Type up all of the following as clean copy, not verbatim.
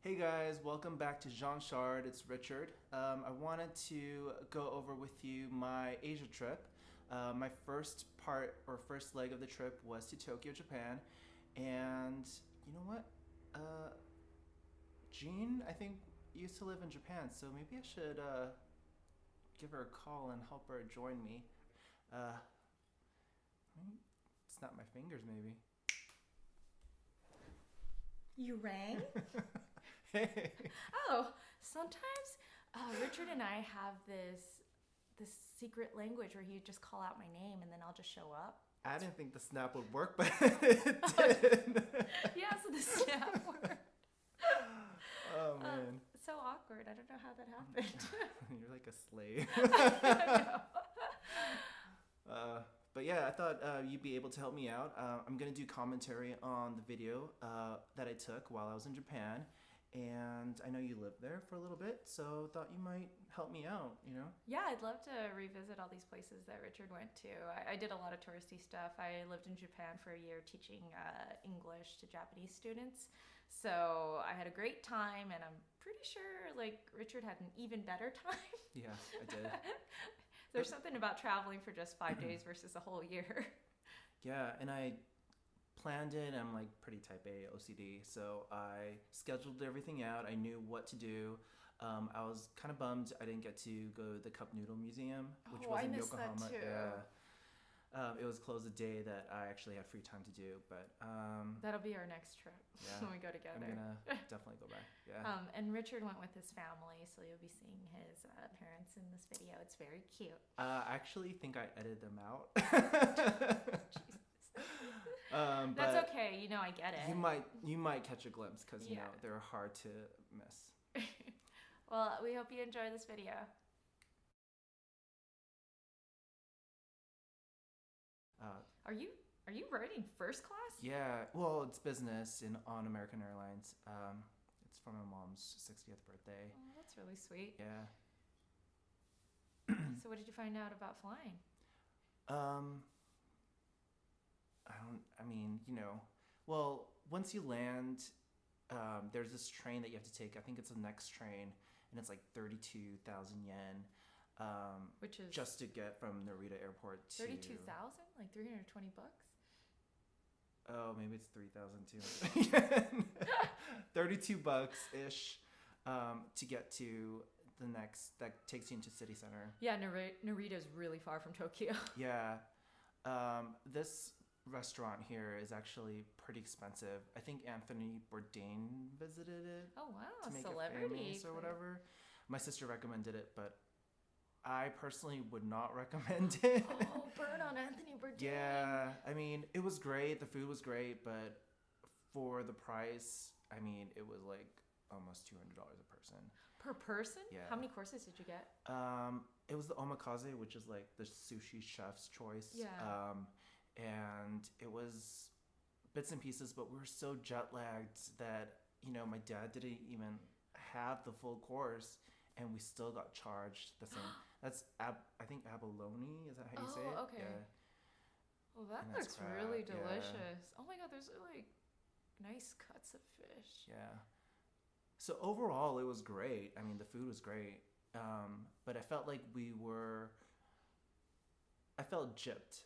Hey guys, welcome back to Jean Chard. It's Richard. I wanted to go over with you my Asia trip. My first part or first leg of the trip was to Tokyo, Japan. And you know what? Uh, Jean, I think, used to live in Japan, so maybe I should give her a call and help her join me. Uh, Snap my fingers, maybe. You rang? Hey! Oh, sometimes Richard and I have this secret language where he would just call out my name and then I'll just show up. I didn't think the snap would work, but it did. Yeah, so the snap word. Oh man. So awkward. I don't know how that happened. You're like a slave. I But yeah, I thought you'd be able to help me out. I'm gonna do commentary on the video that I took while I was in Japan, and I know you lived there for a little bit, so thought you might help me out. You know? Yeah, I'd love to revisit all these places that Richard went to. I did a lot of touristy stuff. I lived in Japan for a year teaching English to Japanese students. So I had a great time, and I'm pretty sure like Richard had an even better time. Yeah, I did. There's something about traveling for just 5 days versus a whole year. Yeah, and I planned it. I'm like pretty type A OCD, so I scheduled everything out. I knew what to do. I was kind of bummed I didn't get to go to the Cup Noodle Museum, which Oh, was I in missed that Yokohama. too. Yeah, it was closed the day that I actually had free time to do, but That'll be our next trip yeah, when we go I'm together. gonna definitely go back. Yeah. And Richard went with his family, so you'll be seeing his parents in this video. It's very cute. I actually think I edited them out. Jesus. But That's okay. You know, I get it. you might catch a glimpse because you Yeah. know they're hard to miss. Well, we hope you enjoy this video. Uh, Are you riding first class? yeah, well, it's business on American Airlines. It's for my mom's 60th birthday. Oh, that's really sweet. Yeah. So, what did you find out about flying? Um, I mean, well, once you land, there's this train that you have to take. I think it's the next train, and it's like 32,000 yen. Which is Just to get from Narita Airport to 32,000, like $320. Oh, maybe it's 3,200. 32 bucks ish to get to the next that takes you into city center. Yeah, Narita is really far from Tokyo. Yeah. This restaurant here is actually pretty expensive. I think Anthony Bourdain visited it Oh wow, to make it celebrity famous or whatever. My sister recommended it, but I personally would not recommend it. Oh, burn on Anthony Bourdain. Yeah, I mean, it was great. The food was great, but for the price, I mean, it was like almost $200 a person. Per person? Yeah. How many courses did you get? It was the omakase, which is like the sushi chef's choice. Yeah. And it was bits and pieces, but we were so jet lagged that, my dad didn't even have the full course, and we still got charged the same. That's I think abalone. Is that how you say it? Oh, okay. Yeah. Well, that And that's looks crab, really yeah. delicious. Oh my god, there's like nice cuts of fish. Yeah. So overall, it was great. I mean, the food was great. But I felt like I felt gypped,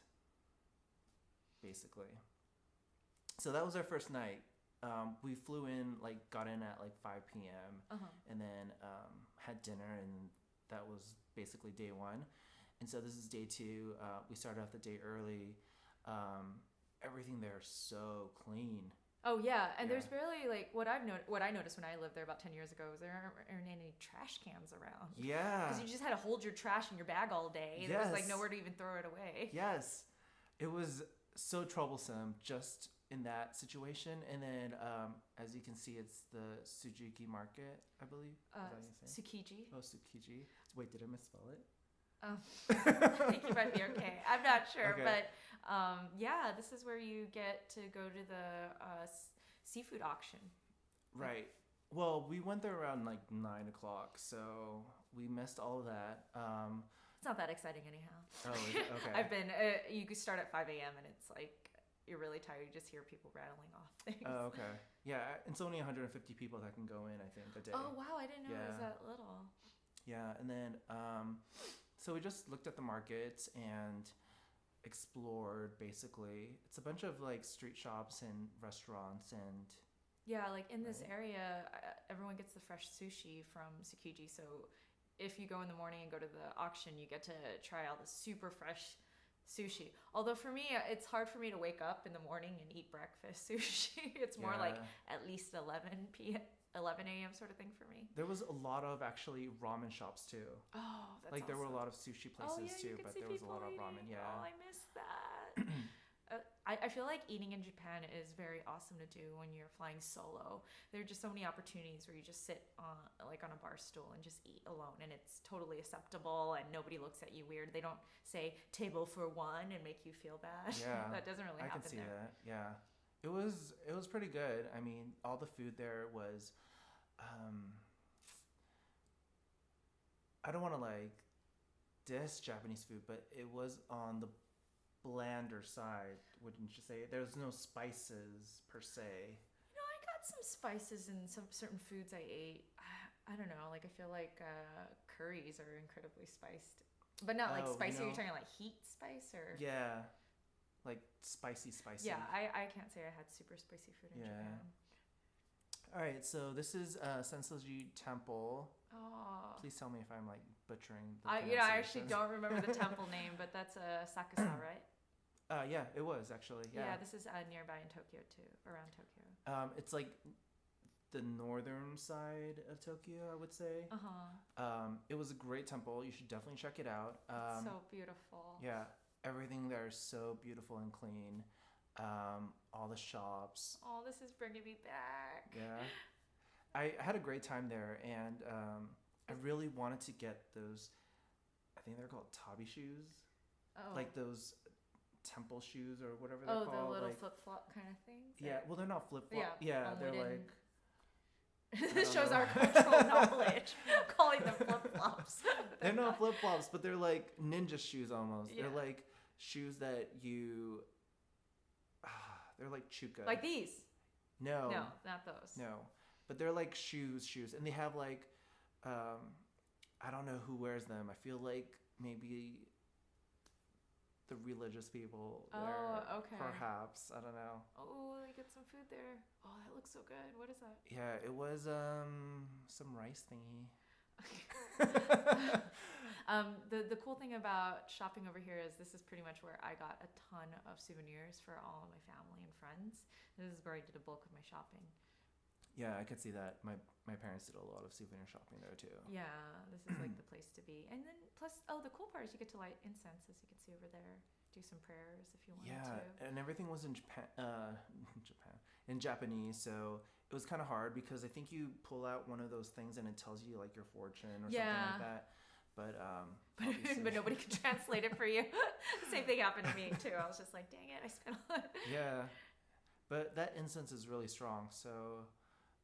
basically. So that was our first night. We flew in, got in at 5 p.m. Uh-huh. and then had dinner, and that was basically day one. And so this is day two. We started off the day early. Everything there is so clean. Oh yeah, and Yeah. there's barely like what I noticed when I lived there about 10 years ago was there aren't any trash cans around. Yeah. Because you just had to hold your trash in your bag all day. And There was like Yes. nowhere to even throw it away. Yes. It was so troublesome just in that situation. And then, as you can see, it's the Tsujuki Market, I believe. Is that how you say it? Tsukiji. Oh, Tsukiji. Wait, did I misspell it? I think you might be okay. I'm not sure, Okay. but yeah, this is where you get to go to the seafood auction. Right. Well, we went there around 9 o'clock, so we missed all of that. It's not that exciting anyhow. Oh, is it? Okay. I've been. You could start at 5 a.m. and it's like you're really tired, you just hear people rattling off things. Oh, okay. Yeah, it's only 150 people that can go in, I think, a day. Oh wow, I didn't know it was Yeah. that little. Yeah, and then so we just looked at the markets and explored basically. It's a bunch of like street shops and restaurants and Yeah, like in this Right. area, everyone gets the fresh sushi from Tsukiji. So if you go in the morning and go to the auction, you get to try all the super fresh sushi. Although for me, it's hard for me to wake up in the morning and eat breakfast sushi. It's more like yeah. at least 11 p.m., 11 a.m. sort of thing for me. There was a lot of actually ramen shops too. Oh, that's Like there were a awesome. lot of sushi Oh places yeah, too, you can but see there was a people lot of eating. ramen. Yeah. Oh, I missed that. I feel like eating in Japan is very awesome to do when you're flying solo. There are just so many opportunities where you just sit on like on a bar stool and just eat alone, and it's totally acceptable, and nobody looks at you weird. They don't say table for one and make you feel bad. Yeah, That doesn't really I happen can see there. that. Yeah, it was pretty good. I mean, all the food there was. I don't want to like diss Japanese food, but it was on the blander side, wouldn't you say? There's no spices per se. I got some spices in some certain foods I ate. I don't know. Like I feel like curries are incredibly spiced, but not like Oh, spicy. you You're know- talking like heat spice or Yeah, like spicy. yeah. I can't say I had super spicy food in Yeah. Japan. All right, so this is Sensoji Temple. Oh, Please tell me if I'm like butchering the I actually pronunciations. don't remember the temple name, but that's Sakusa, right? Yeah, it was actually. Yeah. This is nearby in Tokyo too, around Tokyo. It's like the northern side of Tokyo, I would say. It was a great temple. You should definitely check it out. So beautiful. Yeah, everything there is so beautiful and clean. All the shops. Oh, this is bringing me back. Yeah. I had a great time there, and I really wanted to get those, I think they're called tabi shoes. Oh. Like those temple shoes or whatever they're the called. little like, flip flop kind of things. yeah, well, they're not flip flop. Yeah, they're wooden. like. This shows know. our cultural knowledge. Calling them flip flops. They're not flip flops, but they're like ninja shoes almost. Yeah. They're like shoes that you. They're like chuka. Like these. No, No, not those. no, but they're like shoes, and they have like, I don't know who wears them. I feel like maybe the religious people. Oh, wear, okay. Perhaps, I don't know. Oh, they get some food there. Oh, that looks so good. What is that? Yeah, it was some rice thingy. The cool thing about shopping over here is this is pretty much where I got a ton of souvenirs for all of my family and friends. This is where I did a bulk of my shopping. Yeah, I could see that. My parents did a lot of souvenir shopping there too. Yeah, this is like the place to be. And then plus, the cool part is you get to light incense, as you can see over there. Do some prayers if you wanted Yeah, to. and everything was in in Japanese, so it was kind of hard because I think you pull out one of those things and it tells you like your fortune or something Yeah. like that. But But nobody can translate it for you. Same thing happened to me too. I was just like, dang it, I spent all that. yeah, but that incense is really strong, so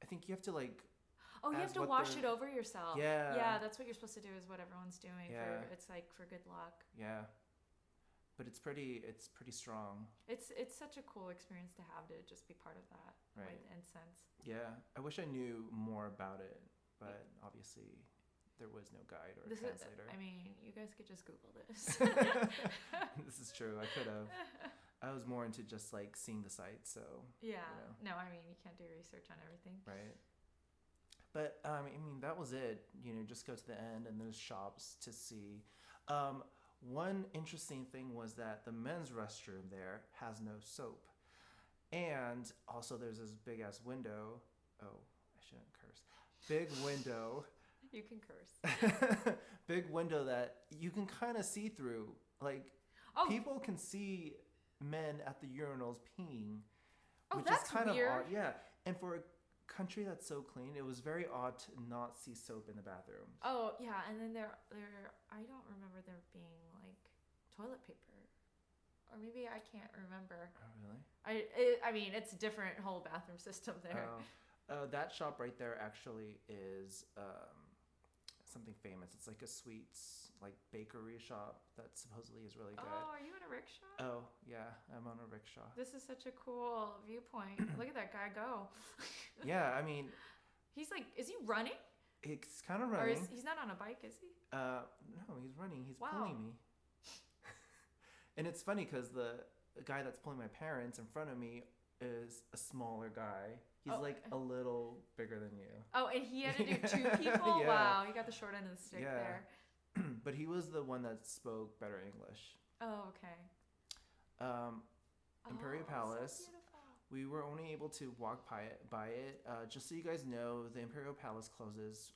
I think you have to like. Oh, you as have to what wash they're- it over yourself. Yeah. Yeah, that's what you're supposed to do is what everyone's doing. Yeah. It's like for good luck. Yeah, but it's pretty strong. It's such a cool experience to have to just be part of that Right. with incense. Yeah, I wish I knew more about it, but obviously there was no guide or translator. I mean, you guys could just Google this. This is true. I could have. I was more into just like seeing the site, so Yeah. You No, I mean, you can't do research on everything. right. But I mean, that was it. Just go to the end, and there's shops to see. One interesting thing was that the men's restroom there has no soap, and also there's this big ass window. Oh, I shouldn't curse. Big window. You can curse. Big window that you can kind of see through. Like Oh, people can see men at the urinals peeing, Oh, which that's is kind weird. of odd. Yeah, and for a country that's so clean, it was very odd to not see soap in the bathroom. oh yeah, and then there. I don't remember there being like toilet paper, or maybe I can't remember. Oh, really? I mean, it's a different whole bathroom system there. That shop right there actually is something famous. It's like a sweets like bakery shop that supposedly is really good. Oh, are you in a rickshaw? Oh yeah, I'm on a rickshaw. This is such a cool viewpoint. Look at that guy go. Yeah, I mean, He's like, is he running? it's kind of Or running. he's not on a bike, is he? No, he's running. He's Wow. pulling me. And it's funny because the guy that's pulling my parents in front of me is a smaller guy. He's Oh. like a little bigger than you. Oh, and he had to do 2 people? Yeah. Wow, he got the short end of the stick Yeah. there. But he was the one that spoke better English. Oh, okay. Imperial Oh, Palace. So beautiful. We were only able to walk by it. Just so you guys know, the Imperial Palace closes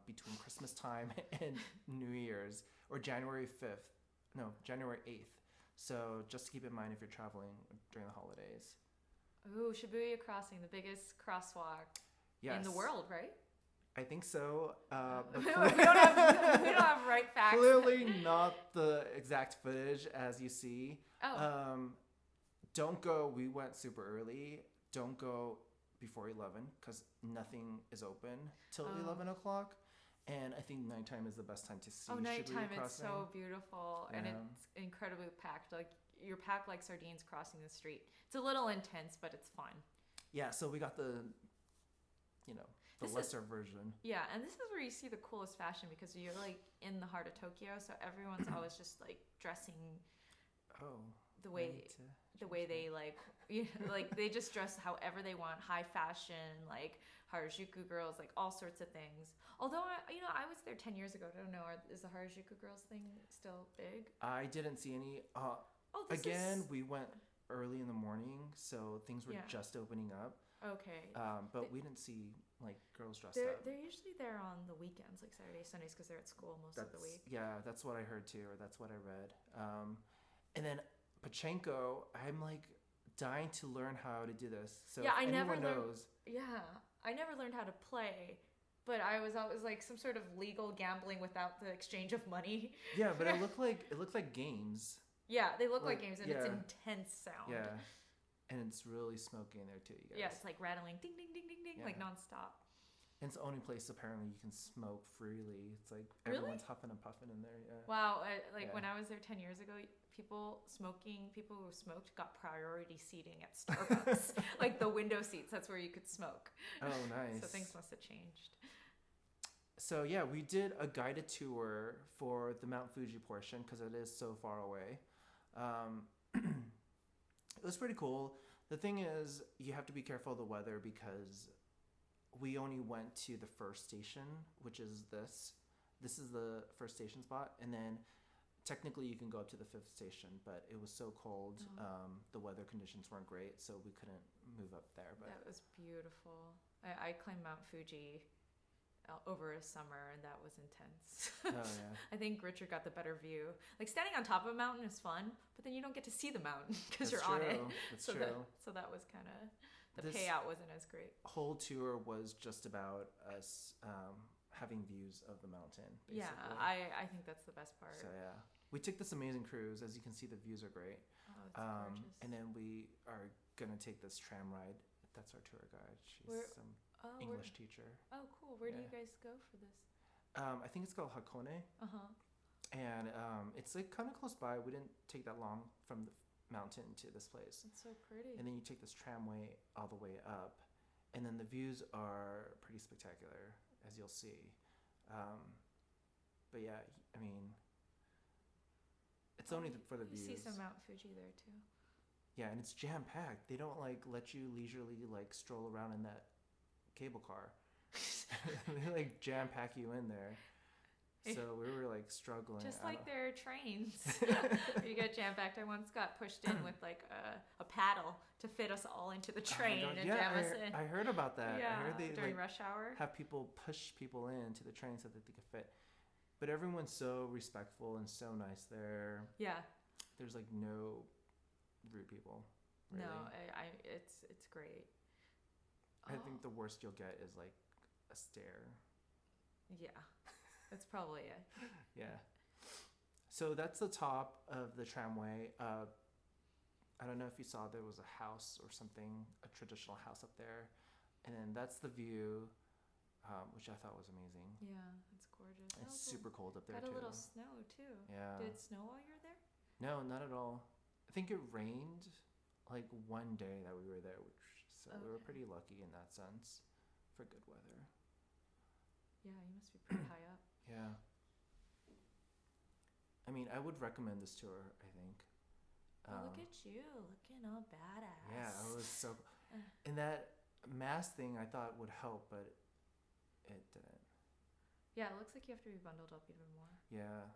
between Christmas time and New Year's, or January 5th. No, January 8th. So just to keep in mind if you're traveling during the holidays. Ooh, Shibuya Crossing, the biggest crosswalk Yes. in the world, right? I think so. But we don't have right facts. clearly not the exact footage as you see. Oh, Don't go. We went super early. Don't go before 11 because nothing is open till Oh. 11 o'clock. And I think nighttime is the best time to see. nighttime, Shibuya it's Crossing. so beautiful and Yeah. it's incredibly packed. Like, you're packed like sardines crossing the street. It's a little intense, but it's fun. Yeah, so we got the This is- lesser version. Yeah, and this is where you see the coolest fashion because you're like in the heart of Tokyo, so everyone's always just like dressing Oh. the I way need to they like, like they just dress however they want, high fashion, like Harajuku girls, like all sorts of things. Although I was there 10 years ago. I don't know, is the Harajuku girls thing still big? I didn't see any. Oh, this Again, is... we went early in the morning, so things were Yeah. just opening up. Okay. But we didn't see like girls dressed They're up. usually there on the weekends, like Saturdays, Sundays, because they're at school most of the week. Yeah, that's what I heard too, or that's what I read. And then Pachenko, I'm like dying to learn how to do this. So Yeah, if I never anyone learned- knows. Yeah, I never learned how to play, but I was always like some sort of legal gambling without the exchange of money. Yeah, but it looked like games. Yeah, they look like Like, games, and it's yeah. intense sound. Yeah, and it's really smoky in there too, you guys. Yeah, it's like rattling, ding, ding, ding, ding, ding, like Yeah. nonstop. And it's the only place apparently you can smoke freely. It's like Really? everyone's huffing and puffing in there. Yeah. Wow, like Yeah. when I was there 10 years ago, people who smoked got priority seating at Starbucks, like the window seats. That's where you could smoke. Oh, nice. So things must have changed. So yeah, we did a guided tour for the Mount Fuji portion because it is so far away. It was pretty cool. The thing is, you have to be careful of the weather because we only went to the first station, which is this. This is the first station spot, and then technically you can go up to the fifth station, but it was so cold. Oh. The weather conditions weren't great, so we couldn't move up there. But That was beautiful. I climbed Mount Fuji over a summer, and that was intense. oh yeah. I think Richard got the better view. Like, standing on top of a mountain is fun, but then you don't get to see the mountain because you're on it. That's So true. that was kind of, the This- payout wasn't as great. Whole tour was just about us having views of the mountain. Basically. Yeah, I think that's the best part. So yeah, we took this amazing cruise. As you can see, the views are great. Oh, it's gorgeous. And then we are gonna take this tram ride. That's our tour guide. She's Where- some oh, English teacher. Oh, cool. Where do you Yeah. guys go for this? I think it's called Hakone, Uh-huh. and it's like kind of close by. We didn't take that long from the mountain to this place. It's so pretty. And then you take this tramway all the way up, and then the views are pretty spectacular, as you'll see. But yeah, I mean, it's only for the you views. see some Mount Fuji there too. Yeah, and it's jam packed. They don't like let you leisurely like stroll around in that cable car. They like jam pack you in there. So we were like struggling. Just I like don't- their trains. You get jam-packed. I once got pushed in with like a paddle to fit us all into the Oh my train God, and yeah, jam us in. I heard about that. Yeah, I heard they during like rush hour. have people push people into the train so that they could fit. But everyone's so respectful and so nice there. Yeah. There's like no rude people. Really. No, it's great. I think the worst you'll get is like a stare. Yeah, that's probably it. Yeah. So that's the top of the tramway. I don't know if you saw there was a house or something, a traditional house up there. And then that's the view. which I thought was amazing. Yeah, it's gorgeous. It's super cold up there Got too. a little snow too. Yeah. Did it snow while you were there? No, not at all. I think it rained like one day that we were there, so we were Okay. pretty lucky in that sense for good weather. Yeah, you must be pretty high up. Yeah. I mean, I would recommend this tour, I think. Oh, look at you, looking all badass. Yeah, I was so. Uh. And that mask thing I thought would help, but it didn't. Yeah, it looks like you have to be bundled up even more. Yeah.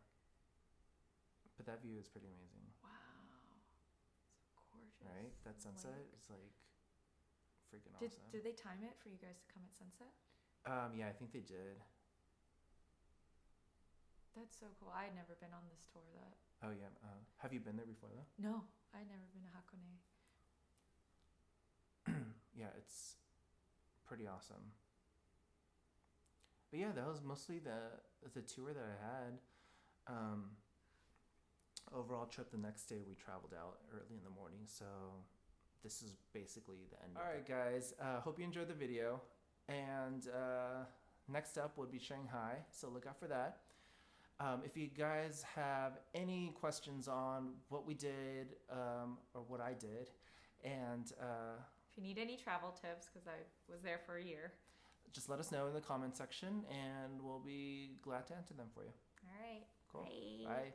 But that view is pretty amazing, Wow, so gorgeous. right? That sunset Lake. is like freaking Did awesome. did they time it for you guys to come at sunset? Yeah, I think they did. That's so cool. I had never been on this tour. That Oh yeah. Have you been there before though? no, I'd never been to Hakone. Yeah, it's pretty awesome. But yeah, that was mostly the tour that I had. Overall trip, the next day we traveled out early in the morning, so this is basically the end. All right, guys. Hope you enjoyed the video, and next up would be Shanghai, so look out for that. If you guys have any questions on what we did or what I did, and If you need any travel tips, because I was there for a year. just let us know in the comment section, and we'll be glad to answer them for you. All right. Cool. Bye. Bye.